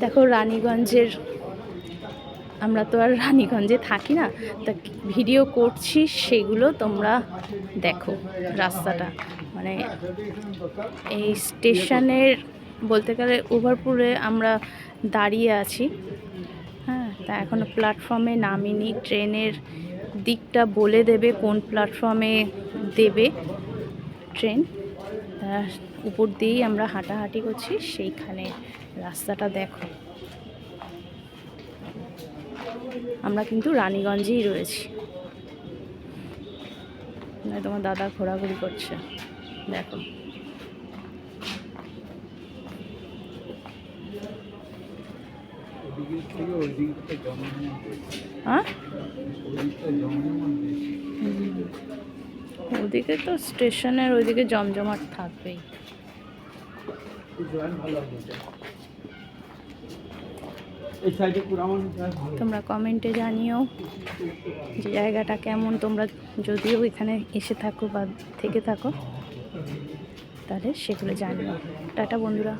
দেখো রানীগঞ্জের, আমরা তো আর রানীগঞ্জে থাকি না, তা ভিডিও করছি সেগুলো তোমরা দেখো। রাস্তাটা মানে এই স্টেশনের বলতে গেলে ওভারপুরে আমরা দাঁড়িয়ে আছি। হ্যাঁ, তা এখনও প্ল্যাটফর্মে নামিনি। ট্রেনের দিকটা বলে দেবে কোন প্ল্যাটফর্মে দেবে ট্রেন, তার উপর দিয়েই আমরা হাঁটাহাঁটি করছি। সেইখানে রাস্তাটা দেখো। আমরা কিন্তু রানীগঞ্জেই রয়েছি। তোমার দাদা ঘোরাঘুরি করছে, দেখো। হ্যাঁ, ওদিকে তো স্টেশনের ওইদিকে জমজমাট থাকবেই। তোমরা কমেন্টে জানিও যে জায়গাটা কেমন। তোমরা যদিও এখানে এসে থাকো বা থেকে থাকো, তাহলে সেগুলো জানিও। টাটা বন্ধুরা।